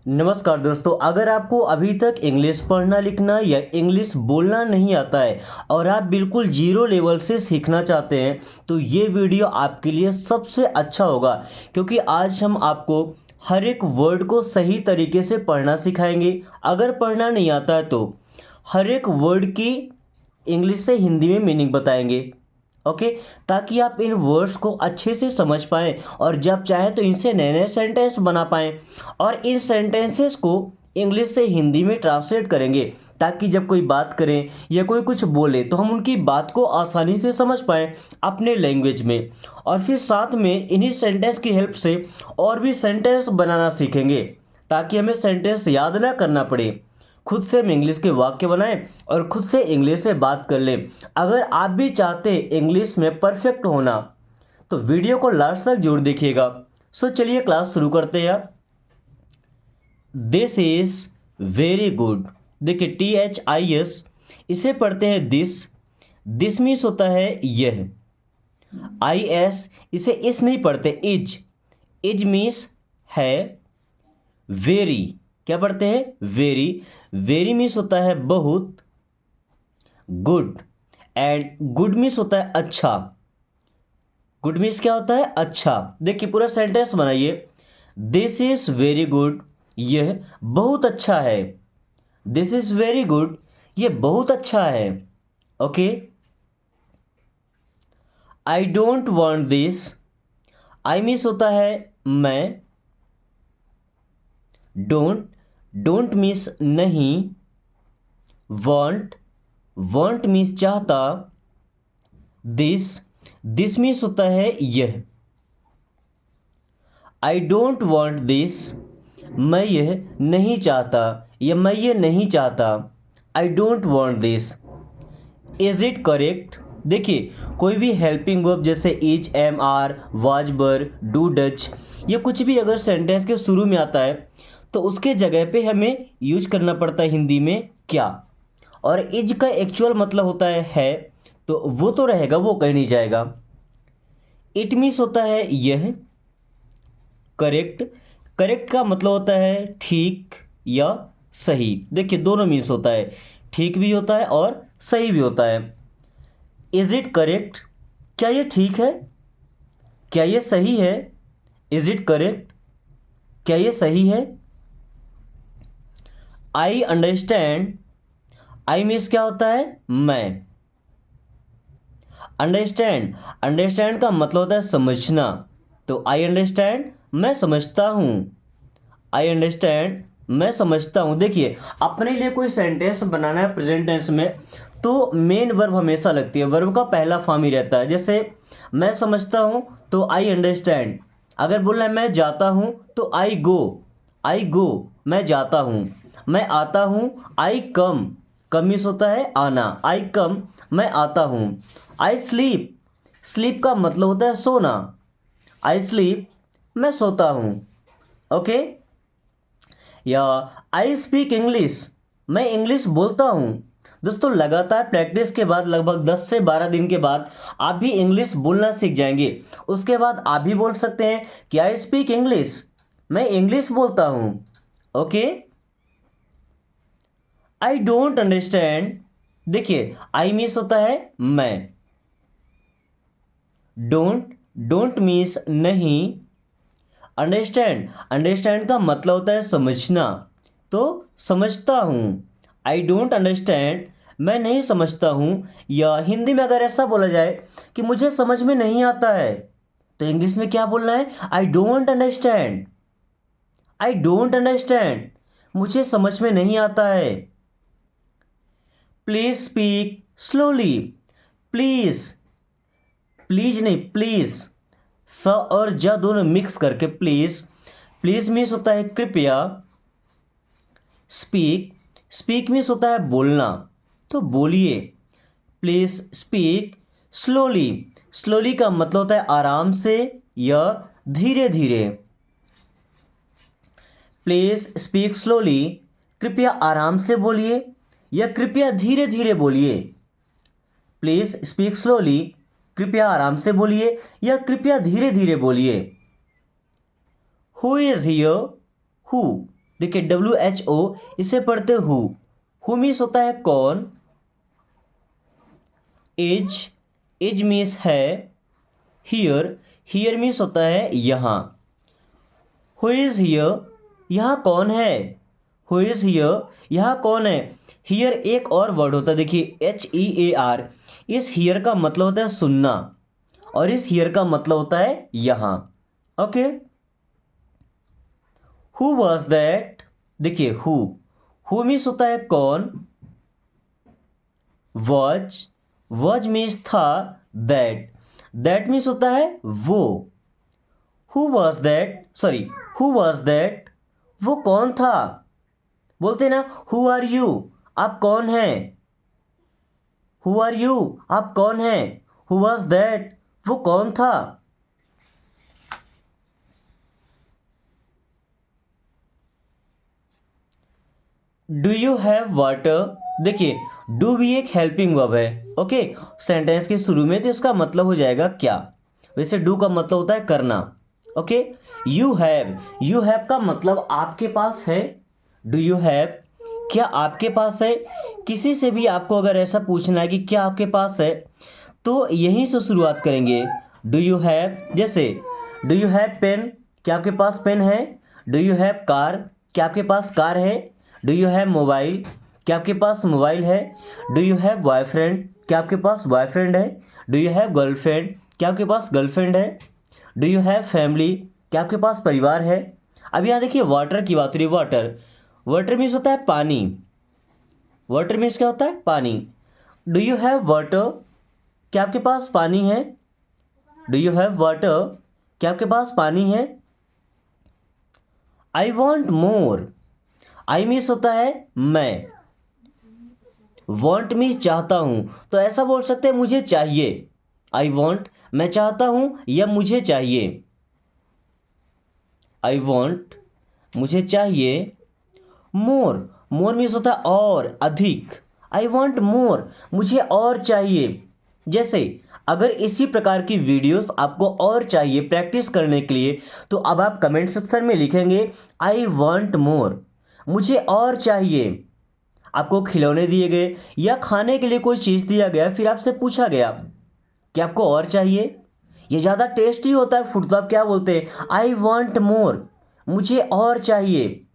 नमस्कार दोस्तों, अगर आपको अभी तक इंग्लिश पढ़ना लिखना या इंग्लिश बोलना नहीं आता है और आप बिल्कुल जीरो लेवल से सीखना चाहते हैं तो ये वीडियो आपके लिए सबसे अच्छा होगा, क्योंकि आज हम आपको हर एक वर्ड को सही तरीके से पढ़ना सिखाएंगे। अगर पढ़ना नहीं आता है तो हर एक वर्ड की इंग्लिश से हिंदी में मीनिंग बताएंगे। ओके, ताकि आप इन वर्ड्स को अच्छे से समझ पाएँ और जब चाहें तो इनसे नए नए सेंटेंस बना पाएँ और इन सेंटेंसेस को इंग्लिश से हिंदी में ट्रांसलेट करेंगे, ताकि जब कोई बात करें या कोई कुछ बोले तो हम उनकी बात को आसानी से समझ पाएँ अपने लैंग्वेज में। और फिर साथ में इन्हीं सेंटेंस की हेल्प से और भी सेंटेंस बनाना सीखेंगे, ताकि हमें सेंटेंस याद ना करना पड़े। खुद से हम इंग्लिश के वाक्य बनाएं और खुद से इंग्लिश से बात कर लें। अगर आप भी चाहते हैं इंग्लिश में परफेक्ट होना तो वीडियो को लास्ट तक जरूर देखिएगा। सो चलिए क्लास शुरू करते हैं। This is very good. देखिए THIS, इसे पढ़ते हैं दिस। दिस मीन्स होता है यह। IS, इसे इस नहीं पढ़ते, इज। इज मीन्स है। वेरी, क्या पढ़ते हैं, वेरी। वेरी मीन्स होता है बहुत। गुड, एंड गुड मीन्स होता है अच्छा। गुड मीन्स क्या होता है, अच्छा। देखिए पूरा सेंटेंस बनाइए। दिस इज वेरी गुड, यह बहुत अच्छा है। दिस इज वेरी गुड, यह बहुत अच्छा है। Okay. I don't want this. I means होता है मैं। डोंट, डोंट मीन्स नहीं। वॉन्ट, वॉन्ट मीन्स चाहता। दिस, दिस मीन्स होता है यह। आई डोंट वॉन्ट दिस, मैं यह नहीं चाहता या मैं ये नहीं चाहता। I don't want this. Is it correct. देखिए कोई भी हेल्पिंग वर्ब जैसे is, am, are, was, were, do, does, ये कुछ भी अगर सेंटेंस के शुरू में आता है तो उसके जगह पे हमें यूज करना पड़ता है हिंदी में क्या। और इज का एक्चुअल मतलब होता है, तो वो तो रहेगा, वो कहीं नहीं जाएगा। इट मीन्स होता है यह। करेक्ट, करेक्ट का मतलब होता है ठीक या सही। देखिए दोनों मीन्स होता है, ठीक भी होता है और सही भी होता है। इज इट करेक्ट, क्या ये ठीक है, क्या ये सही है। इज इट करेक्ट, क्या ये सही है। I understand. आई मीन्स क्या होता है, मैं। अंडरस्टैंड, अंडरस्टैंड का मतलब होता है समझना। तो आई अंडरस्टैंड, मैं समझता हूँ। आई अंडरस्टैंड, मैं समझता हूँ। देखिए अपने लिए कोई सेंटेंस बनाना है प्रेजेंट टेंस में तो मेन वर्ब हमेशा लगती है, वर्ब का पहला फॉर्म ही रहता है। जैसे मैं समझता हूँ तो आई अंडरस्टैंड। अगर बोलना है मैं जाता हूँ तो आई गो। आई गो, मैं जाता हूँ। मैं आता हूँ, आई कम। कम मीन्स होता है आना। आई कम, मैं आता हूँ। आई स्लीप, स्लीप का मतलब होता है सोना। आई स्लीप, मैं सोता हूँ। ओके। या आई स्पीक इंग्लिश, मैं इंग्लिश बोलता हूँ। दोस्तों लगातार प्रैक्टिस के बाद लगभग 10 से 12 दिन के बाद आप भी इंग्लिश बोलना सीख जाएंगे। उसके बाद आप भी बोल सकते हैं कि आई स्पीक इंग्लिश, मैं इंग्लिश बोलता हूँ। ओके। I don't understand. देखिए आई मीन्स होता है मैं। डोंट, डोंट मीन्स नहीं। अंडरस्टैंड, अंडरस्टैंड का मतलब होता है समझना। तो समझता हूँ। आई डोंट अंडरस्टैंड, मैं नहीं समझता हूँ। या हिंदी में अगर ऐसा बोला जाए कि मुझे समझ में नहीं आता है तो इंग्लिश में क्या बोलना है, I don't understand. I don't understand, मुझे समझ में नहीं आता है। Please speak slowly. Please, please नहीं प्लीज, स और ज दोनों मिक्स करके प्लीज। प्लीज मीन्स होता है कृपया। स्पीक, स्पीक मीन्स होता है बोलना, तो बोलिए। Please speak slowly. स्लोली का मतलब होता है आराम से या धीरे धीरे। प्लीज स्पीक स्लोली, कृपया आराम से बोलिए या कृपया धीरे धीरे बोलिए। प्लीज स्पीक स्लोली, कृपया आराम से बोलिए या कृपया धीरे धीरे बोलिए। हु इज हियर, हु, देखिए WHO इसे पढ़ते हु मीन्स होता है कौन, एज मीन्स है, हियर मीन्स होता है यहाँ, हु इज़ हियर यहाँ कौन है, हु इज़ हियर यहाँ कौन है। हियर एक और वर्ड होता है, देखिए HEAR, इस हियर का मतलब होता है सुनना और इस हियर का मतलब होता है यहाँ। ओके, हु वॉज दैट, देखिए हु मीन्स होता है कौन, वॉज मीन्स था, दैट मीन्स होता है वो। Who was that, sorry who was that, वो कौन था। बोलते ना हु आर यू, आप कौन हैं, हु आर यू आप कौन हैं, हु वॉज दैट वो कौन था। डू यू हैव वाटर, देखिए डू भी एक हेल्पिंग वर्ब है। ओके, सेंटेंस के शुरू में, तो इसका मतलब हो जाएगा क्या। वैसे डू का मतलब होता है करना। ओके, यू हैव का मतलब आपके पास है। डू यू हैव, क्या आपके पास है। किसी से भी आपको अगर ऐसा पूछना है कि क्या आपके पास है, तो यहीं से शुरुआत करेंगे। डू यू हैव, जैसे डू यू हैव पेन, क्या आपके पास पेन है। डू यू हैव कार, क्या आपके पास कार है। डू यू हैव मोबाइल, क्या आपके पास मोबाइल है। डू यू हैव बॉयफ्रेंड, क्या आपके पास बॉयफ्रेंड है। डू यू हैव गर्लफ्रेंड, क्या आपके पास गर्लफ्रेंड है। डू यू हैव फैमिली, क्या आपके पास परिवार है। अब यहाँ देखिए वाटर की बात हो रही है। वाटर मीन्स होता है पानी, वाटर मीन्स क्या होता है पानी। डू यू हैव वाटर, क्या आपके पास पानी है। डू यू हैव वाटर, क्या आपके पास पानी है। I want more, I means होता है मैं, वॉन्ट मीन्स चाहता हूं, तो ऐसा बोल सकते हैं मुझे चाहिए। आई वॉन्ट मैं चाहता हूं या मुझे चाहिए। आई वॉन्ट मुझे चाहिए। मोर मीन्स होता है और, अधिक। आई वॉन्ट मोर मुझे और चाहिए। जैसे अगर इसी प्रकार की वीडियोस आपको और चाहिए प्रैक्टिस करने के लिए, तो अब आप कमेंट सेक्शन में लिखेंगे आई वॉन्ट मोर, मुझे और चाहिए। आपको खिलौने दिए गए या खाने के लिए कोई चीज़ दिया गया, फिर आपसे पूछा गया कि आपको और चाहिए, ये ज़्यादा टेस्टी होता है फूड, तो आप क्या बोलते हैं आई वॉन्ट मोर, मुझे और चाहिए।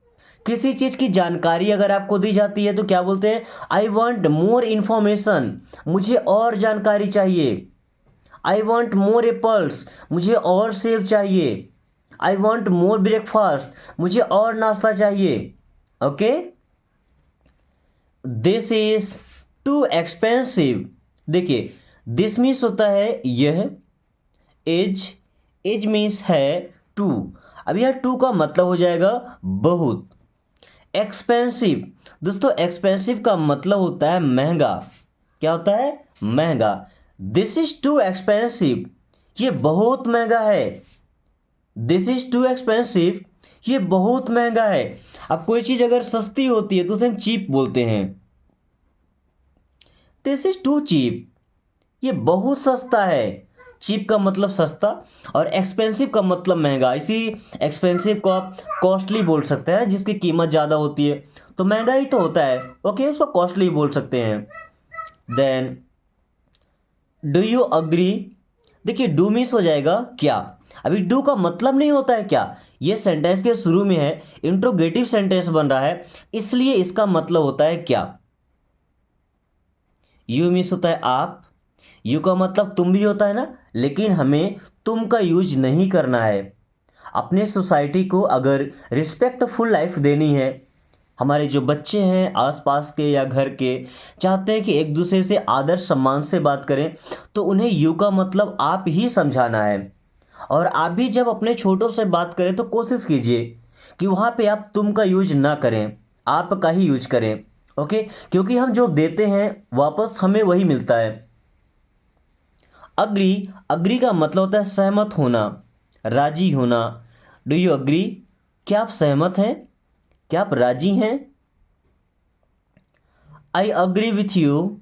किसी चीज़ की जानकारी अगर आपको दी जाती है तो क्या बोलते हैं आई वॉन्ट मोर इन्फॉर्मेशन, मुझे और जानकारी चाहिए। आई वॉन्ट मोर एप्पल्स, मुझे और सेब चाहिए। आई वॉन्ट मोर ब्रेकफास्ट, मुझे और नाश्ता चाहिए। Okay, this is too expensive, देखिए दिस मीन्स होता है यह, एज मीन्स है टू, अब यह टू का मतलब हो जाएगा बहुत। एक्सपेंसिव, दोस्तों एक्सपेंसिव का मतलब होता है महंगा, क्या होता है महंगा। दिस इज टू एक्सपेंसिव, ये बहुत महंगा है। दिस इज टू एक्सपेंसिव, ये बहुत महंगा है। अब कोई चीज़ अगर सस्ती होती है तो उसे हम चीप बोलते हैं। दिस इज टू चीप, ये बहुत सस्ता है। चीप का मतलब सस्ता और एक्सपेंसिव का मतलब महंगा। इसी एक्सपेंसिव को आप कॉस्टली बोल सकते हैं, जिसकी कीमत ज़्यादा होती है तो महंगा ही तो होता है। ओके, उसको कॉस्टली बोल सकते हैं। देन डू यू अग्री, देखिए डू मीन्स हो जाएगा क्या। अभी डू का मतलब नहीं होता है क्या, ये सेंटेंस के शुरू में है, इंट्रोगेटिव सेंटेंस बन रहा है, इसलिए इसका मतलब होता है क्या। यू मीन्स होता है आप, यू का मतलब तुम भी होता है ना, लेकिन हमें तुम का यूज नहीं करना है। अपने सोसाइटी को अगर रिस्पेक्टफुल लाइफ देनी है, हमारे जो बच्चे हैं आसपास के या घर के चाहते हैं कि एक दूसरे से आदर सम्मान से बात करें, तो उन्हें यू का मतलब आप ही समझाना है। और आप भी जब अपने छोटों से बात करें तो कोशिश कीजिए कि वहाँ पे आप तुम का यूज ना करें, आप का ही यूज करें। ओके, क्योंकि हम जो देते हैं वापस हमें वही मिलता है। अग्री का मतलब होता है सहमत होना, राजी होना। डू यू अग्री, क्या आप सहमत हैं, क्या आप राजी हैं। I agree with you,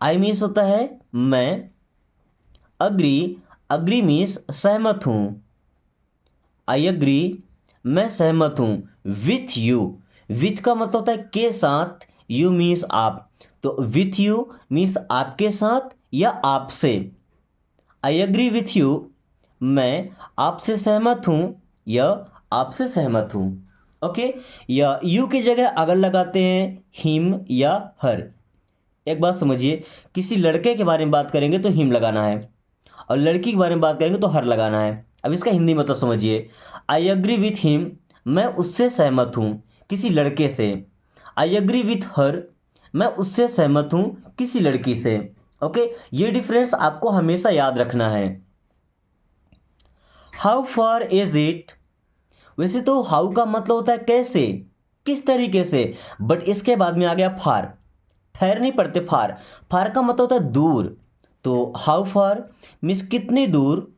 I means होता है मैं, अग्री मीन्स सहमत हूँ। आई अग्री, मैं सहमत हूँ। विथ यू, विथ का मतलब होता है के साथ, यू मीन्स आप, तो विथ यू मीन्स आपके साथ या आपसे। आई एग्री विथ यू, मैं आपसे सहमत हूं या आपसे सहमत हूं। ओके, या यू की जगह अगर लगाते हैं हिम या हर। एक बात समझिए, किसी लड़के के बारे में बात करेंगे तो हिम लगाना है, और लड़की के बारे में बात करेंगे तो हर लगाना है। अब इसका हिंदी मतलब समझिए, आई एग्री विथ हिम, मैं उससे सहमत हूँ किसी लड़के से। आई एग्री विथ हर, मैं उससे सहमत हूँ किसी लड़की से। ओके, ये डिफरेंस आपको हमेशा याद रखना है। हाउ फार इज इट, वैसे तो हाउ का मतलब होता है कैसे, किस तरीके से, बट इसके बाद में आ गया फार। ठहर नहीं पड़ते, फार, फार का मतलब होता है दूर। तो हाउ फार मीन्स कितनी दूर,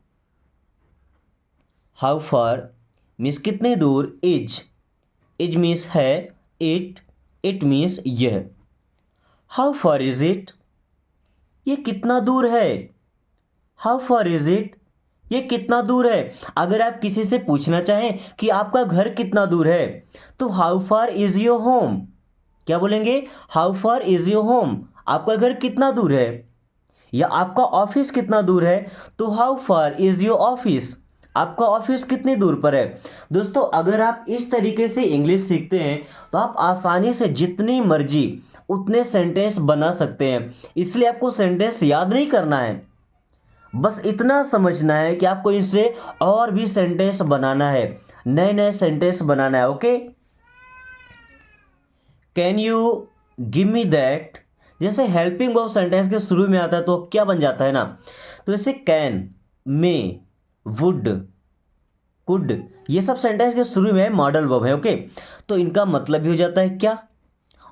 हाउ फार मीन्स कितनी दूर, इज मीन्स है, इट मीन्स यह। हाउ फार इज इट, ये कितना दूर है। हाउ फार इज इट, ये कितना दूर है। अगर आप किसी से पूछना चाहें कि आपका घर कितना दूर है, तो how far is your home, क्या बोलेंगे, how far is your home, आपका घर कितना दूर है। या आपका ऑफिस कितना दूर है, तो how far is your office, आपका ऑफिस कितनी दूर पर है। दोस्तों, अगर आप इस तरीके से इंग्लिश सीखते हैं तो आप आसानी से जितनी मर्जी उतने सेंटेंस बना सकते हैं। इसलिए आपको सेंटेंस याद नहीं करना है, बस इतना समझना है कि आपको इनसे और भी सेंटेंस बनाना है, नए नए सेंटेंस बनाना है। Okay, can you give me that, जैसे हेल्पिंग वर्ब सेंटेंस के शुरू में आता है तो क्या बन जाता है ना, तो जैसे कैन, मे, वुड, कुड, ये सब सेंटेंस के शुरू में मॉडल वर्ब है। ओके, तो इनका मतलब भी हो जाता है क्या,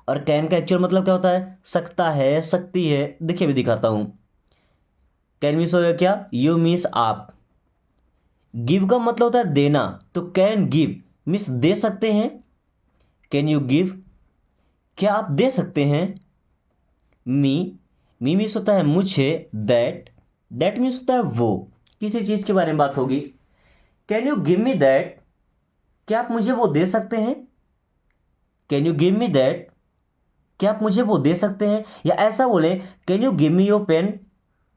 और कैन का एक्चुअल मतलब क्या होता है, सकता है, सकती है। देखिए भी दिखाता हूं, कैन मीन्स हो गया क्या, यू मीन्स आप। गिव का मतलब होता है देना, तो कैन गिव मीन्स दे सकते हैं, कैन यू गिव, क्या आप दे सकते हैं। मी, मी मीन्स होता है मुझे, दैट मीन्स होता है वो, किसी चीज के बारे में बात होगी। Can you give me that, क्या आप मुझे वो दे सकते हैं। Can you give me that, क्या आप मुझे वो दे सकते हैं। या ऐसा बोले, can you give me your pen,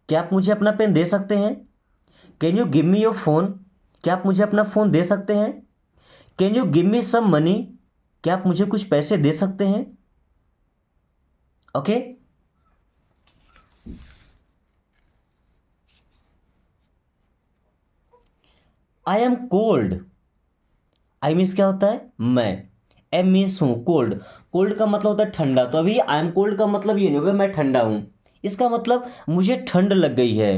क्या आप मुझे अपना पेन दे सकते हैं। Can you give me your phone, क्या आप मुझे अपना फोन दे सकते हैं। Can you give me some money, क्या आप मुझे कुछ पैसे दे सकते हैं। Okay, I am cold, I means क्या होता है मैं, एम मीन्स हूं, कोल्ड, कोल्ड का मतलब होता है ठंडा। तो अभी आई एम कोल्ड का मतलब ये नहीं होगा मैं ठंडा हूं, इसका मतलब मुझे ठंड लग गई है।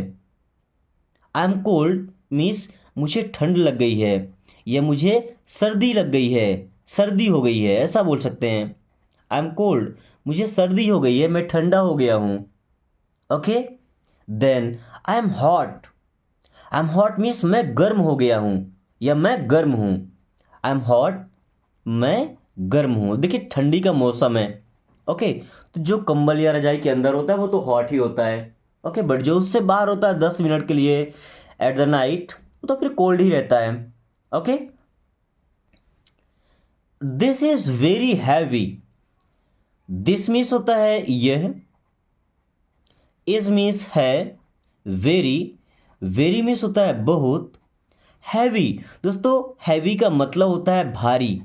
आई एम कोल्ड मीन्स मुझे ठंड लग गई है, या मुझे सर्दी लग गई है, सर्दी हो गई है, ऐसा बोल सकते हैं। आई एम कोल्ड, मुझे सर्दी हो गई है, मैं ठंडा हो गया हूं। Okay, then I am hot, I am hot means मैं गर्म हो गया हूं, या मैं गर्म हूं। आई एम हॉट, मैं गर्म हूं। देखिए ठंडी का मौसम है, ओके, तो जो कंबल या रजाई के अंदर होता है वो तो हॉट ही होता है। ओके, बट जो उससे बाहर होता है 10 मिनट के लिए एट द नाइट, वो तो फिर कोल्ड ही रहता है। Okay, this is very heavy, this means होता है यह, इज मीन्स है, वेरी, वेरी मीन्स होता है बहुत, हैवी, दोस्तों हैवी का मतलब होता है भारी।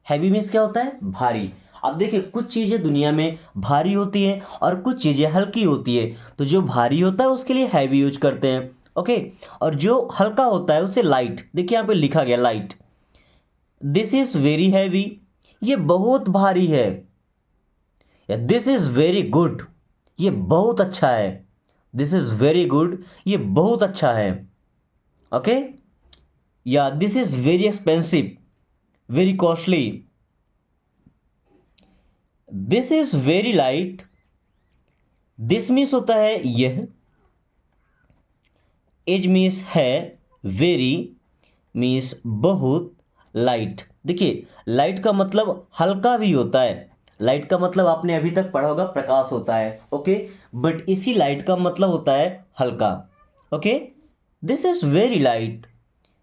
हैवी मीन्स क्या होता है, भारी। अब देखिए कुछ चीज़ें दुनिया में भारी होती हैं और कुछ चीज़ें हल्की होती है, तो जो भारी होता है उसके लिए हैवी यूज करते हैं। ओके, और जो हल्का होता है उससे लाइट। देखिए यहाँ पे लिखा गया light, this is very heavy, ये बहुत भारी है। या दिस इज वेरी गुड, ये बहुत अच्छा है। दिस इज वेरी गुड, ये बहुत अच्छा है। ओके, या this is very expensive, very costly. This is very light, this means होता है यह, एज मीन्स है, वेरी मीन्स बहुत, लाइट। देखिए लाइट का मतलब हल्का भी होता है, लाइट का मतलब आपने अभी तक पढ़ा होगा प्रकाश होता है। ओके, बट इसी लाइट का मतलब होता है हल्का। Okay, this is very light,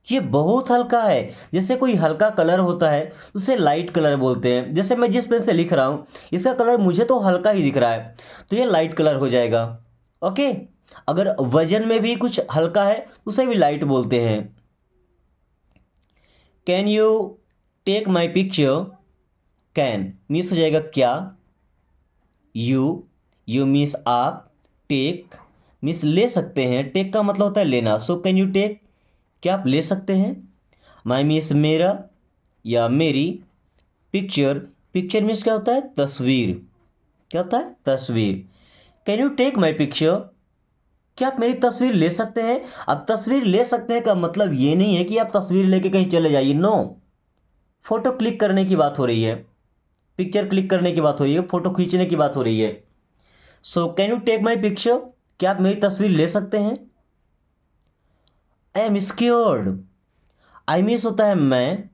ये बहुत हल्का है। जैसे कोई हल्का कलर होता है उसे लाइट कलर बोलते हैं। जैसे मैं जिस पेन से लिख रहा हूँ इसका कलर मुझे तो हल्का ही दिख रहा है, तो ये लाइट कलर हो जाएगा। ओके। अगर वजन में भी कुछ हल्का है उसे भी लाइट बोलते हैं। Can you take my picture. Can means हो जाएगा क्या। यू मिस आप। टेक मिस ले सकते हैं, टेक का मतलब होता है लेना। सो कैन यू टेक, क्या आप ले सकते हैं। माई मीन्स मेरा या मेरी। पिक्चर, पिक्चर मीन्स क्या होता है, तस्वीर। क्या होता है, तस्वीर। Can you take my picture, क्या आप मेरी तस्वीर ले सकते हैं। अब तस्वीर ले सकते हैं का मतलब ये नहीं है कि आप तस्वीर लेके कहीं चले जाइए, नो। फोटो क्लिक करने की बात हो रही है, पिक्चर क्लिक करने की बात हो रही है, फोटो खींचने की बात हो रही है। So can you take my picture, क्या आप मेरी तस्वीर ले सकते हैं। आई एम स्क्योर्ड, आई मीन्स होता है मैं,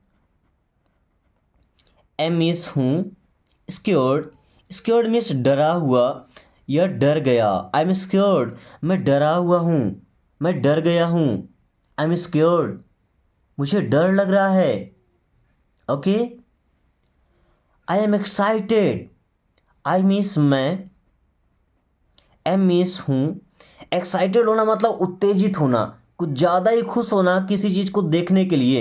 एम मीन्स हूँ, स्क्योर्ड, स्क्योर्ड मीन्स डरा हुआ या डर गया। आई एम स्क्योर्ड, मैं डरा हुआ हूँ, मैं डर गया हूँ। आई एम स्क्योर्ड, मुझे डर लग रहा है। Okay. I am excited, I means मैं, एम मीन्स हूँ। एक्साइटेड होना मतलब उत्तेजित होना, कुछ ज़्यादा ही खुश होना किसी चीज़ को देखने के लिए।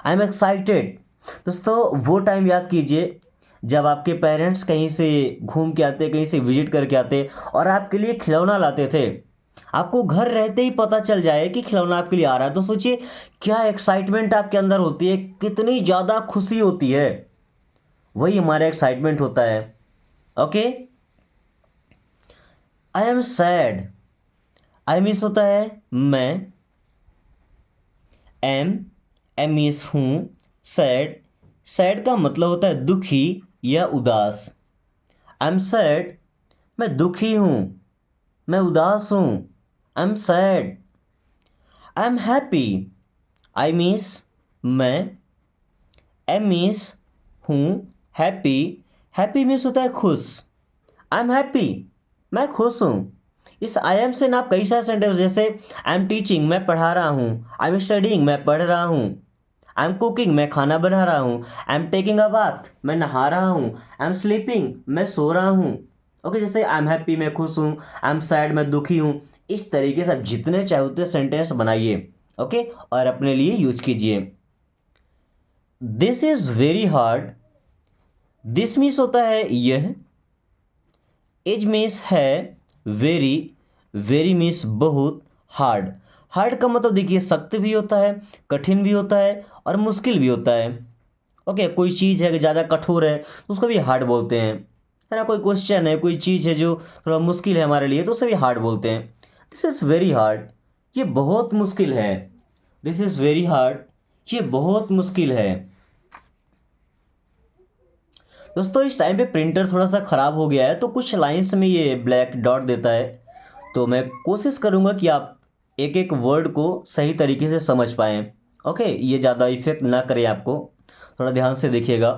I am excited. दोस्तों वो टाइम याद कीजिए जब आपके पेरेंट्स कहीं से घूम के आते, कहीं से विजिट करके आते और आपके लिए खिलौना लाते थे। आपको घर रहते ही पता चल जाए कि खिलौना आपके लिए आ रहा है, तो सोचिए क्या एक्साइटमेंट आपके अंदर होती है, कितनी ज़्यादा खुशी होती है। वही हमारा एक्साइटमेंट होता है। Okay. I am sad, I means होता है मैं, एम, एम मीन्स हूँ, सैड, सैड का मतलब होता है दुखी या उदास। आई एम सैड, मैं दुखी हूँ, मैं उदास हूँ। I am sad. I am happy, I means मैं, एम मीन्स हूँ, हैप्पी, हैप्पी मीन्स होता है खुश। आई एम हैप्पी, मैं खुश हूँ। इस आई एम से ना आप कई सारे सेंटेंस, जैसे आई एम टीचिंग, मैं पढ़ा रहा हूँ। आई एम स्टडिंग, मैं पढ़ रहा हूँ। आई एम कुकिंग, मैं खाना बना रहा हूँ। I am taking a bath, मैं नहा रहा हूँ। आई एम स्लीपिंग, मैं सो रहा हूँ। ओके। जैसे आई एम हैप्पी, मैं खुश हूँ। आई एम सैड, मैं दुखी हूँ। इस तरीके से आप जितने चाहे उतने सेंटेंस बनाइए। ओके। और अपने लिए यूज कीजिए। This is very hard, this means होता है यह, एज मीन्स है, वेरी, वेरी मीन्स बहुत, हार्ड, हार्ड का मतलब देखिए सख्त भी होता है, कठिन भी होता है और मुश्किल भी होता है। ओके। कोई चीज़ है कि ज़्यादा कठोर है तो उसको भी हार्ड बोलते हैं, है ना। कोई क्वेश्चन है, कोई चीज़ है जो थोड़ा मुश्किल है हमारे लिए, तो उसे भी हार्ड बोलते हैं। दिस इज़ वेरी हार्ड, ये बहुत मुश्किल है। दिस इज़ वेरी हार्ड, ये बहुत मुश्किल है। दोस्तों इस टाइम पे प्रिंटर थोड़ा सा ख़राब हो गया है तो कुछ लाइंस में ये ब्लैक डॉट देता है, तो मैं कोशिश करूँगा कि आप एक एक वर्ड को सही तरीके से समझ पाएँ। ओके। ये ज़्यादा इफेक्ट ना करे आपको, थोड़ा ध्यान से देखिएगा।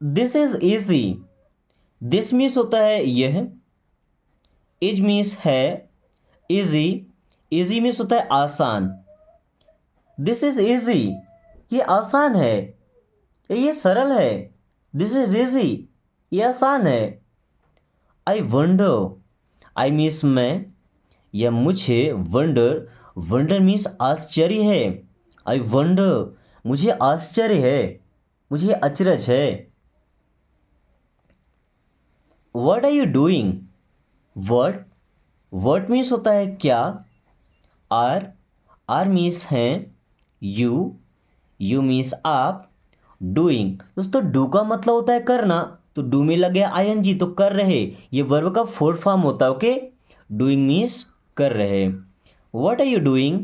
This is easy, this means होता है यह, इज मीन्स है, इजी, इजी मीन्स होता है आसान। दिस इज़ ईजी, ये आसान है, ये सरल है। दिस इज़ ईजी, ये आसान है। आई वंडर, आई मीन्स मैं या मुझे, वंडर, वंडर मीन्स आश्चर्य है। आई वंडर, मुझे आश्चर्य है, मुझे अचरज है। What are you doing, what, what means होता है क्या। आर, आर मीन्स हैं, यू मीन्स आप, डूइंग, दोस्तों डू का मतलब होता है करना, तो डू में लग गया आईएनजी तो कर रहे, ये वर्ब का फोर्थ फॉर्म होता है। ओके। डूइंग मीन्स कर रहे। व्हाट आर यू डूइंग,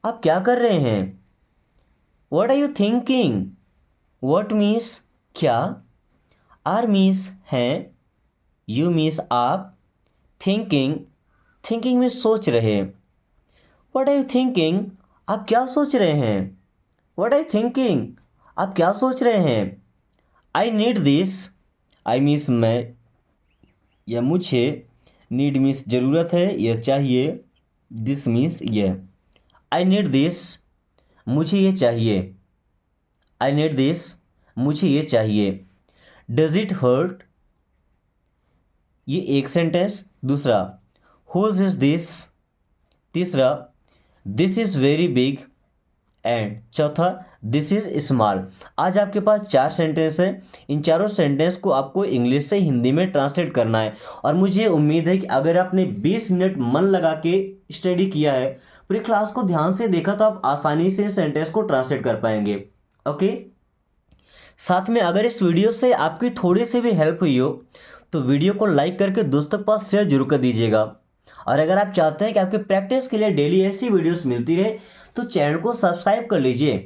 आप क्या कर रहे हैं। What are you thinking, what means क्या, आर मीन्स हैं, यू मीन्स आप, थिंकिंग, थिंकिंग में सोच रहे। व्हाट आर यू थिंकिंग, आप क्या सोच रहे हैं। व्हाट आर यू थिंकिंग, आप क्या सोच रहे हैं। I need this, I means मैं या मुझे, नीड मीन्स ज़रूरत है या चाहिए, दिस मीन्स यह। आई नीड दिस, मुझे ये चाहिए। आई नीड दिस, मुझे ये चाहिए। डज इट हर्ट, ये एक सेंटेंस। दूसरा, हुज इज दिस। तीसरा, this is very big. And चौथा, दिस इज स्मॉल। आज आपके पास 4 सेंटेंस हैं। इन चारों सेंटेंस को आपको इंग्लिश से हिंदी में ट्रांसलेट करना है। और मुझे उम्मीद है कि अगर आपने 20 मिनट मन लगा के स्टडी किया है, पूरी क्लास को ध्यान से देखा, तो आप आसानी से सेंटेंस को ट्रांसलेट कर पाएंगे। ओके। साथ में अगर इस वीडियो से आपकी थोड़ी सी भी हेल्प हुई हो तो वीडियो को लाइक करके दोस्तों के पास शेयर जरूर कर दीजिएगा। और अगर आप चाहते हैं कि आपके प्रैक्टिस के लिए डेली ऐसी वीडियोस मिलती रहे तो चैनल को सब्सक्राइब कर लीजिए,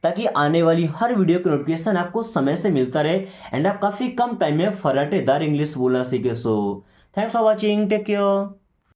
ताकि आने वाली हर वीडियो की नोटिफिकेशन आपको समय से मिलता रहे एंड आप काफ़ी कम टाइम में फराटेदार इंग्लिश बोलना सीखे। So thanks for watching, take care.